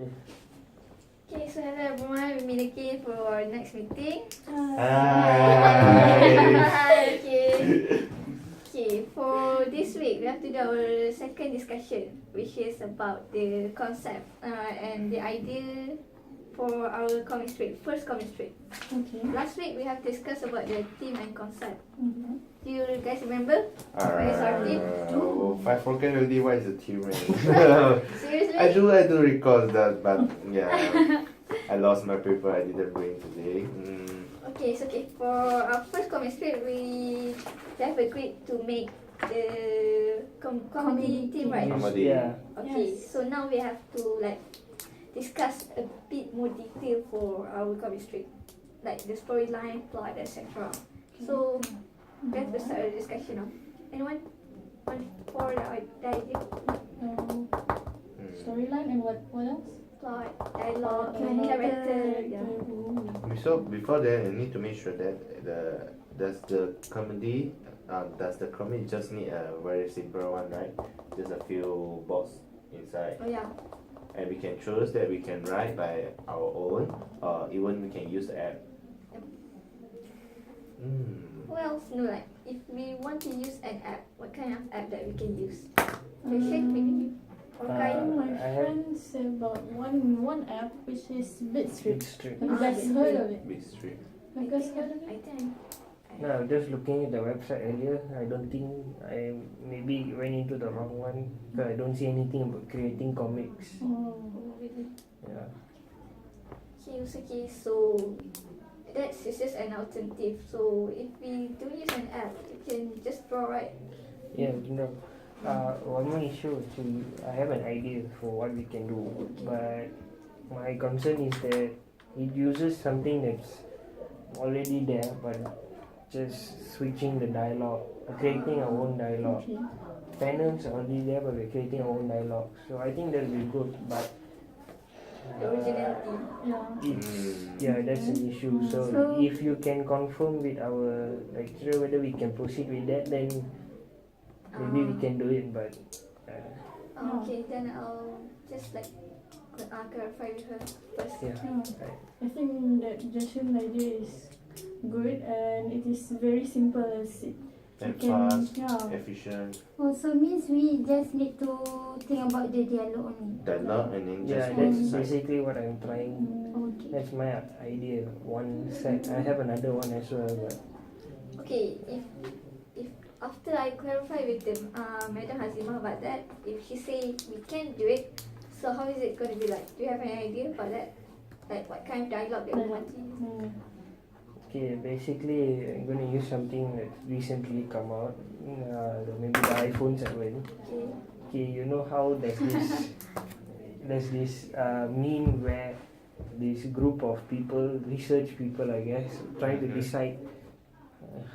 Okay, so hello everyone, we meet again for our next meeting. Hi. Okay, for this week we have to do our second discussion, which is about the concept and the idea for our comic strip, first comic strip. Okay. Last week we have discussed about the theme and concept. Mm-hmm. Do you guys remember? What is our theme? I forget already what is the theme. Seriously? I do recall that, but yeah, I lost my paper. I didn't bring today. Okay, so for our first comic strip, we have agreed to make the comedy theme, right? Comedy. Yeah. Okay, Yes. so now we have to discuss a bit more detail for our comic strip, like the storyline, plot, etc. So let's start the discussion now. Anyone want for the idea? Storyline and what else? Plot, dialogue, Okay. character. Yeah. So before that, I need to make sure that does the comedy just need a very simple one, right? Just a few box inside, Oh yeah. and we can choose that we can write by our own, or even we can use the app. Yep. Mm. Who else know, like if we want to use an app, what kind of app that we can use? Um, Shake maybe? Or kind? My friend said about one app which is Bitstrip. Bitstrip. Have you guys heard of it? Big street. Have you guys heard of I it? think. No, just looking at the website earlier, I don't think I maybe went into the wrong one because I don't see anything about creating comics. Oh. Oh, really? Yeah. Okay, so that's just an alternative. So if we don't use an app, we can just draw, right? Yeah, you know. One more issue actually, I have an idea for what we can do, but my concern is that it uses something that's already there, but just switching the dialogue, creating our own dialogue. Okay. Panels are already there, but we're creating our own dialogue. So I think that'll be good, but The originality. Yeah. that's an issue. So if you can confirm with our lecturer whether we can proceed with that, then maybe we can do it. But Okay, then I'll just clarify with her first. yeah, Yeah. I think that Jason's idea is good and it is very simple as it. And You can- fast, yeah. efficient, Also means we just need to think about the dialogue only. dialogue, and then yeah, just that's one side. basically what I'm trying. Okay. That's my idea. One set. I have another one as well, but Okay, if after I clarify with them, Madam Hazimah about that, if she say we can do it, so how is it going to be like? Do you have any idea about that? Like what kind of dialogue that we want to use? okay, basically I'm gonna use something that recently come out. Maybe the iPhone 7. Okay. Okay, you know how there's this meme where this group of people, research people I guess, trying to decide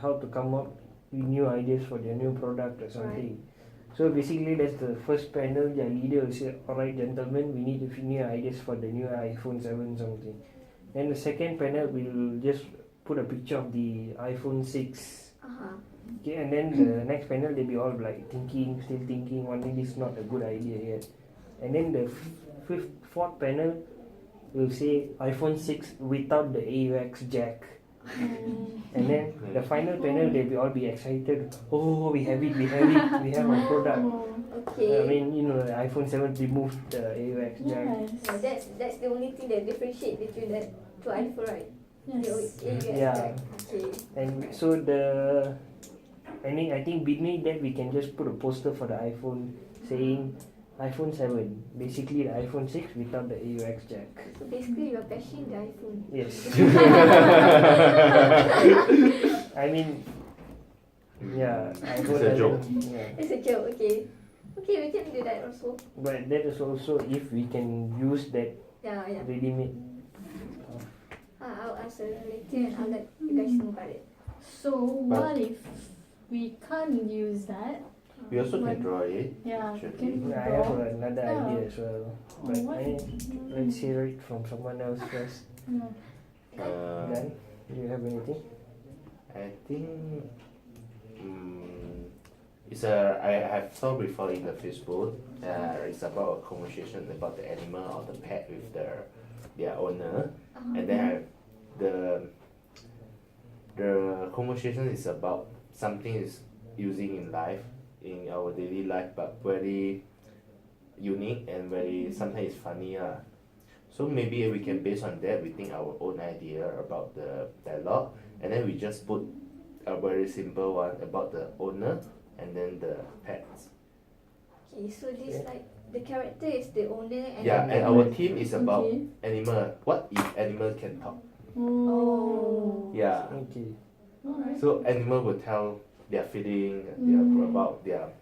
how to come up with new ideas for their new product or something. So basically that's the first panel. Their leader will say, alright gentlemen, we need new ideas for the new iPhone 7 something. Then the second panel will just put a picture of the iPhone 6. Okay, and then the next panel they'll be all like still thinking, wondering this is not a good idea yet. And then the fourth panel will say iPhone 6 without the AUX jack. And then the final panel they'll all be excited. Oh, we have it, we have our product. Okay. I mean, the iPhone 7 removed the AUX jack. Yes. That's the only thing that differentiates between the two iPhone, right? Yes. Yeah. Okay. And so I think beneath that we can just put a poster for the iPhone saying iPhone 7, basically the iPhone 6 without the AUX jack. So basically you're bashing the iPhone. Yes. I mean, yeah, iPhone It's a joke. Yeah. It's a joke, okay. Okay, we can do that also. But that is also if we can use that Yeah. ready-made. I'll answer later and I'll let you guys know about it. So what if we can't use that? We also can draw it. Yeah. Should Can we? I have draw? another Yeah. idea as well. But What? let's hear it from someone else first. Yeah. Then, do you have anything? I think I have saw before in the Facebook. It's about a conversation about the animal or the pet with their owner, and then the conversation is about something is using in life, in our daily life, but very unique and very sometimes it's funny. So maybe we can base on that, we think our own idea about the dialogue, and then we just put a very simple one about the owner and then the pets. Okay, so this like the character is the owner and Yeah, the and pet. our theme is about Okay. animal. What if animal can talk? Oh. Yeah. Okay. Alright. So animal will tell their feeling, about that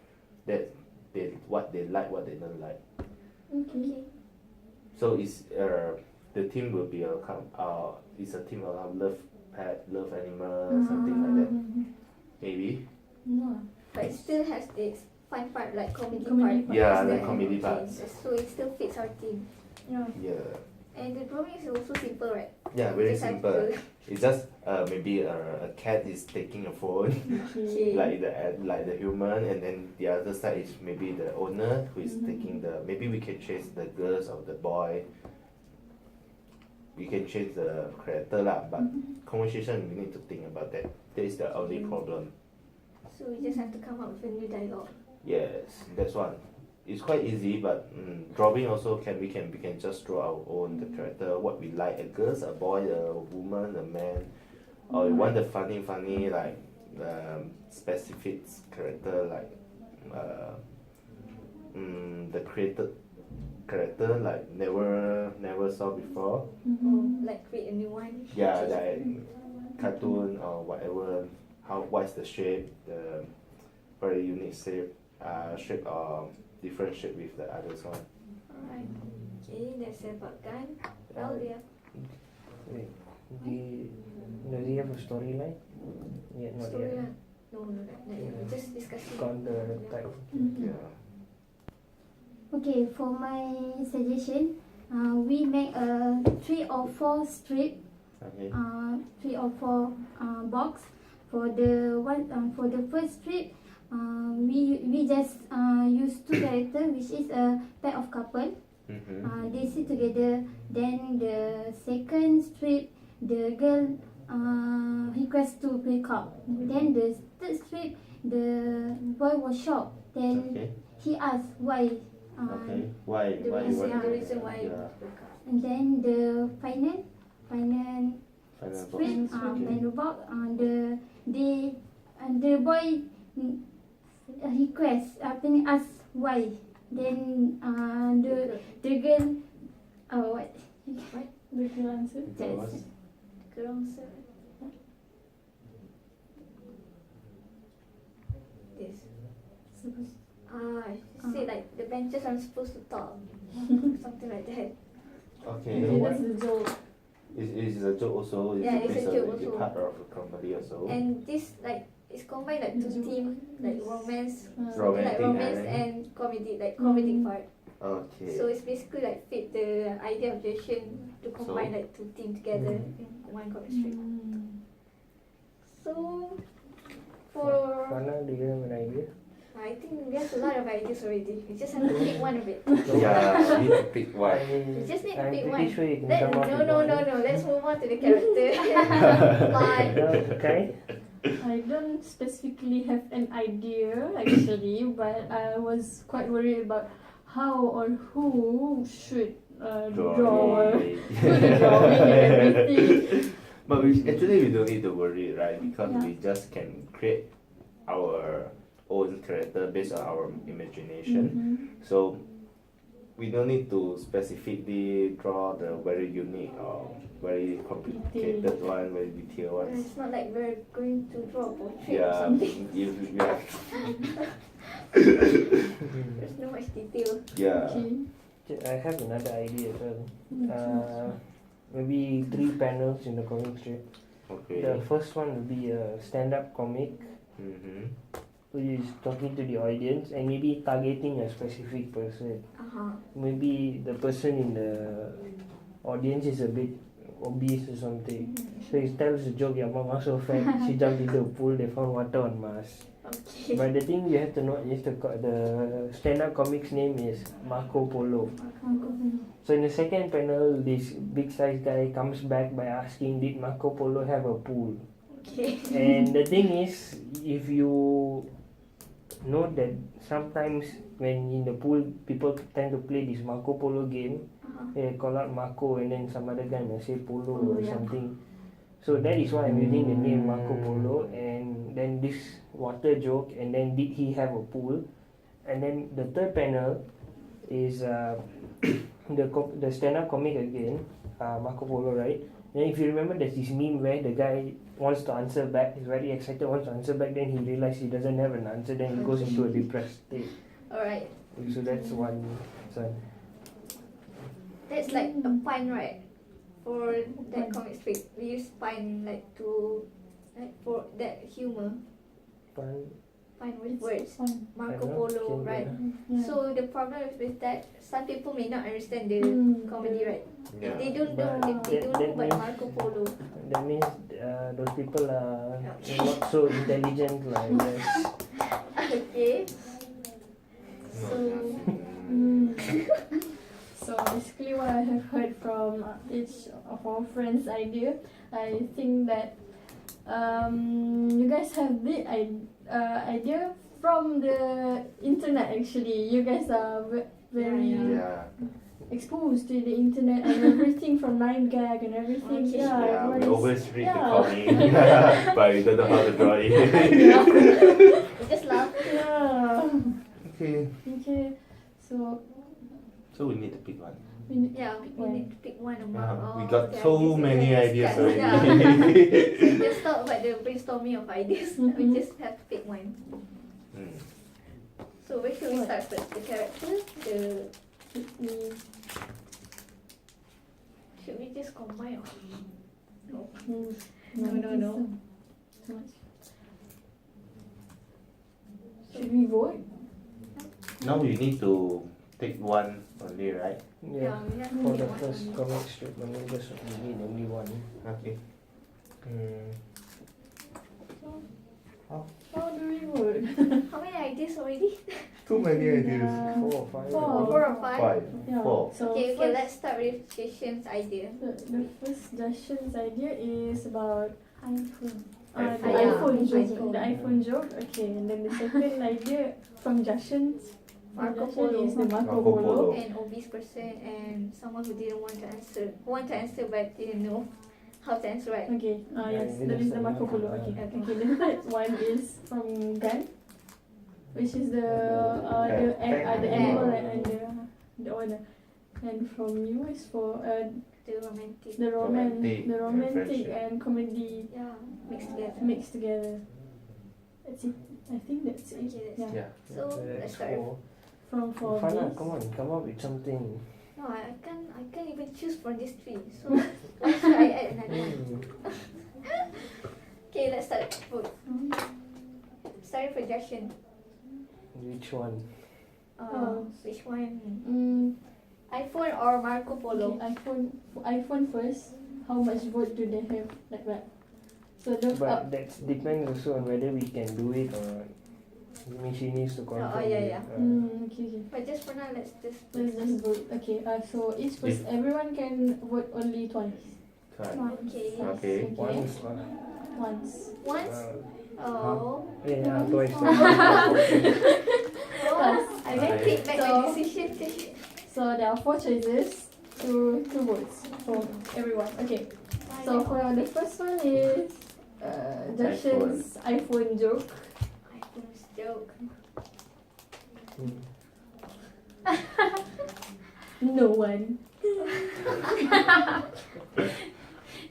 they what they like, what they don't like. Okay. So it's the theme will be it's a theme of love pet, love animal, something like that. Maybe. No. But it still has this fun part, like comedy Comedy part. Yeah, is the there. comedy Okay, parts. so it still fits our theme. Yeah. Yeah. And the drawing is also simple, right? Yeah, very Just have simple. to- It's just maybe a cat is taking a phone, Okay. like the human, and then the other side is maybe the owner who is taking the. Maybe we can change the girls or the boy. We can change the character lah, but conversation we need to think about that. That is the only problem. So we just have to come up with a new dialogue. Yes, that's one. It's quite easy, but drawing also we can just draw our own the character, what we like, a girl, a boy, a woman, a man, or you want the funny like specific character like the created character like never saw before. Or like create a new one. Yeah, Change- like cartoon or whatever. What's the shape, the very unique shape or different shape with the others one. Alright. Okay, that's about done. Well, yeah. Wait, does he have a storyline? Yet not Story yet. lah. No, not yet. We're just discussing. Got the type. Yeah. Okay, for my suggestion, we make a 3 or 4 strip, Okay. 3 or 4 box. For the for the first strip, we just use 2 characters, which is a pair of couple. They sit together. Then the second strip, the girl request to break up. Then the third strip, the boy was shocked. Then Okay. he asked why. Okay. Why? The Why? reason, Why? the reason why you Yeah. broke up. And then the final Final strip, box. Okay. final box, the boy request, ask why. Then the girl, what? The girl answer. That was Kurang sir. This. She said like the benches aren't supposed to talk. Something like that. okay. Okay, that's the joke. It's a joke also. Yeah, it's a joke it's also. part of the comedy also. And this like it's combined like two themes, like romance, something like Romantic, romance right? and comedy, like comedic part. Okay. So it's basically like fit the idea of Jason to combine So? like two themes together in one comic strip. So for Fana, do you have an idea? I think we have a lot of ideas already. We just have to pick one of it. Yeah, we need to pick one. You just need to I'm pick pretty one. sure you can Let, come up no, with no, one. no, no. Let's move on to the character. Bye. Okay. I don't specifically have an idea actually, but I was quite worried about how or who should draw Drawing. do the drawing and everything. But we don't need to worry, right? Because Yeah. we just can create our own character based on our imagination. So we don't need to specifically draw the very unique or very complicated one, very detailed ones. It's not like we're going to draw a portrait or Yeah, something. yeah, There's no much detail. yeah. Okay. I have another idea as well. Maybe 3 panels in the comic strip. Okay. The first one will be a stand-up comic, which is talking to the audience and maybe targeting a specific person. Maybe the person in the audience is a bit obese or something. So he tells a joke, your mom was so fat, she jumped into a pool, they found water on Mars. Okay. But the thing you have to know is the stand-up comic's name is Marco Polo. So in the second panel, this big size guy comes back by asking, did Marco Polo have a pool? Okay. And the thing is, if you know that sometimes when in the pool people tend to play this Marco Polo game, they call out Marco and then some other guy may say Polo or something. So that is why I'm using the name Marco Polo, and then this water joke, and then did he have a pool? And then the third panel is the stand-up comic again, Marco Polo, right? Then if you remember, there's this meme where the guy wants to answer back, he's very excited, wants to answer back, then he realizes he doesn't have an answer, then he goes into a depressed state. Alright. So that's one. That's like a pun, right? For that comic strip, we use pun like to for that humor. Fun. Pun with words. Fun. Marco I know, Polo, okay, right? Yeah. So the problem is with that, some people may not understand the comedy, right? Yeah. If they don't But know, if they don't know that about means- Marco Polo, That means those people are not so intelligent, like yes. okay. So So basically what I have heard from each of our friends' idea, I think that you guys have the idea from the internet actually. You guys are very Yeah. exposed to the internet and everything from 9gag and everything. Okay. Yeah, Yeah, we everybody's- always read the yeah. comic, but we don't know how to draw it. we just laugh. Yeah. Okay. Okay. So So we need to pick one. we need Yeah, we need to pick one among all We got the so ideas many we ideas discussed. already. Yeah. So just talk about the brainstorming of ideas. We just have to pick one. Mm. So where should we start first? The character? Should we just combine? No. No. Too much. Should we vote? Now you need to take one only, right? Yeah. we have to For pick the one first only. comic strip, I mean, just we need only one. Okay. How do we vote? How many ideas already? Too many Yeah. 4 or 5. Four. 4 or 5? Five. Yeah. Four. So Okay, first, let's start with Jason's idea. the first Jashan's idea is about iPhone. the iPhone. iPhone joke. iPhone. The iPhone joke. Okay, and then the second idea from Jashan's Marco Jashan Polo. is the Marco Marco Polo. Polo. An obese person and someone who didn't want to answer. Want to answer but didn't know how to answer right. Okay, yes, Yeah, that is the that's Marco the Polo. Marco Okay, Polo. okay. The third one is from Gun, which is the animal and the owner. And from you is for The romantic. the Romantic the and romantic friendship. and comedy Yeah, mixed together. mixed together. That's it. I think that's it. Okay, that's Yeah. Yeah. So let's start. From four Fana, days. come on, come up with something. No, I can't even choose from these three. So why should I add another one? Okay, let's start. Vote. Starting for Jashan. Which one? Which one? Mm, iPhone or Marco Polo? okay, iPhone first. How much vote do they have? Like that. So the But that depends also on whether we can do it or not. I mean, she needs to confirm. yeah. it. okay. But just for now, let's just vote. Okay. So each person, everyone can vote only twice. Fine. Okay. Okay. Once. Once. Once? Oh. Yeah, twice. Oh, I can Okay. take back So- my decision. So there are 4 choices, two votes for everyone. Okay. So for the first one is Jashan's iPhone joke. iPhone's joke. No one.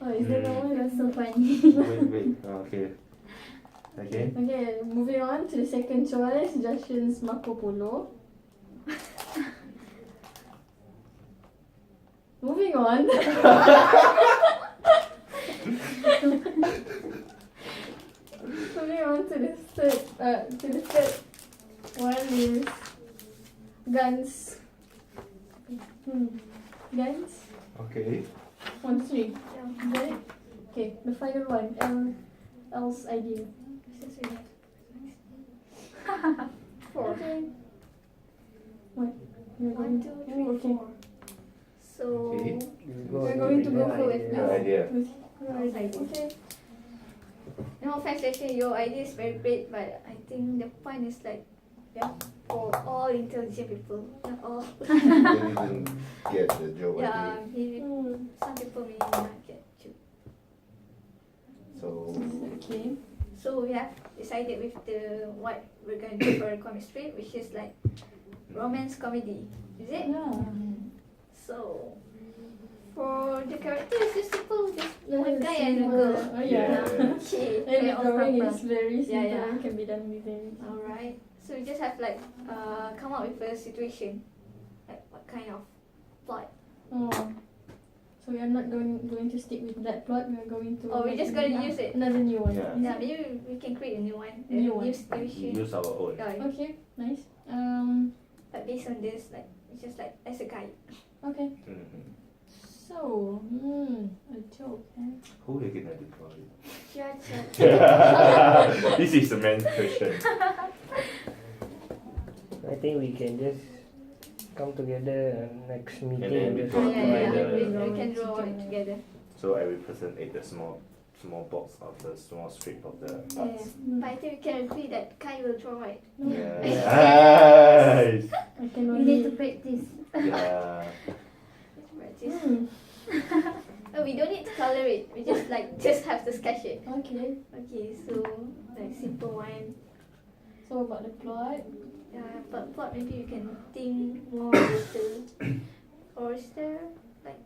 Oh, is there no one? That's so funny. Wait. Okay. Okay. Okay, moving on to the second choice, Jashan's Marco Polo. Moving on. Moving on to the third one is guns. Guns. Okay. 1, 2, 3. Yeah. Got it? Okay, the final one. L's idea. 4. Okay. What? You're 1, going 2, to 3, okay. 4. So Okay. We're going to go for it. Good idea. With your idea. Okay. No offense, actually, your idea is very great, but I think the point is like, yeah, for all intelligent people, not all. They didn't get the joke, I Yeah, think. some people may not get you. So, Okay. So we have decided with the what we're going to do for a comic strip, which is like romance comedy, is it? Yeah. So for the character, it's just simple, just one Yeah, guy and a simple. girl. Oh, yeah. Okay. And the Very all drawing proper. is very simple Yeah, yeah. and can be done with very simple. Alright. So we just have like come up with a situation, like what kind of plot. Oh. So we are not going to stick with that plot. We are going to. Or we're just going to use it. Another new one. Yeah. Yeah, maybe we can create a new one. New one. New situation. use our own. Yeah, Okay. Nice. but based on this, like it's just like as a guide. Okay. Mhm. So, a joke. Who are you gonna deploy? Cha-cha. This is the main question. I think we can just come together next meeting then and we just draw Yeah, together. we can draw it together. So every person ate the small box of the small strip of the Yeah. parts. But I think we can agree that Kai will draw it. Yeah. Nice. I can We need to only. practice. Yeah. Let's practice. Hmm. Oh, we don't need to color it. We just like just have to sketch it. Okay. Okay, so like simple one. So about the plot. Yeah, but plot maybe you can think more later. Or is there like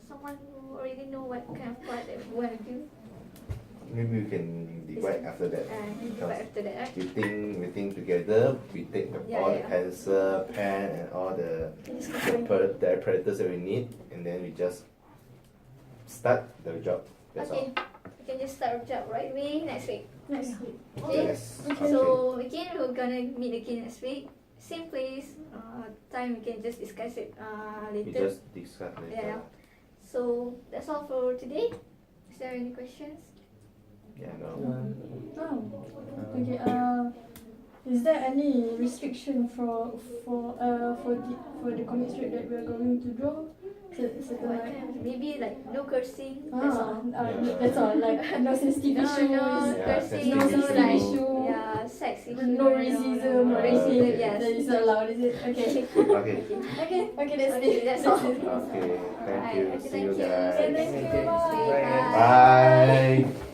someone who already know what kind of plot that we want to do? Maybe we can divide after that. Maybe Because right after that, right? we think together. We take Yeah, all yeah. the pencil, pen, and all the We just go the apparatus that we need, and then we just start the job. That's Okay, we can just start our job right away next week. Next week. all. Okay. Yes. So again, we're gonna meet again next week. Same place, time we can just discuss it We later. just discuss later. Yeah. So that's all for today. Is there any questions? Yeah. No. Oh. Okay. Is there any restriction for the comic strip that we are going to draw? What kind of- maybe like no cursing. That's all. Yeah. That's all. Like no sensitive No, issues. no Yeah, cursing. no No sensitive like issue. yeah, sex issue. No racism or racism. anything. Yes. That is not allowed, is it? Okay. Okay. Okay. Okay. That's Okay, it. that's all. Okay. Thank you. Alright, See you thank you. guys. Okay, thank you. Bye. Bye.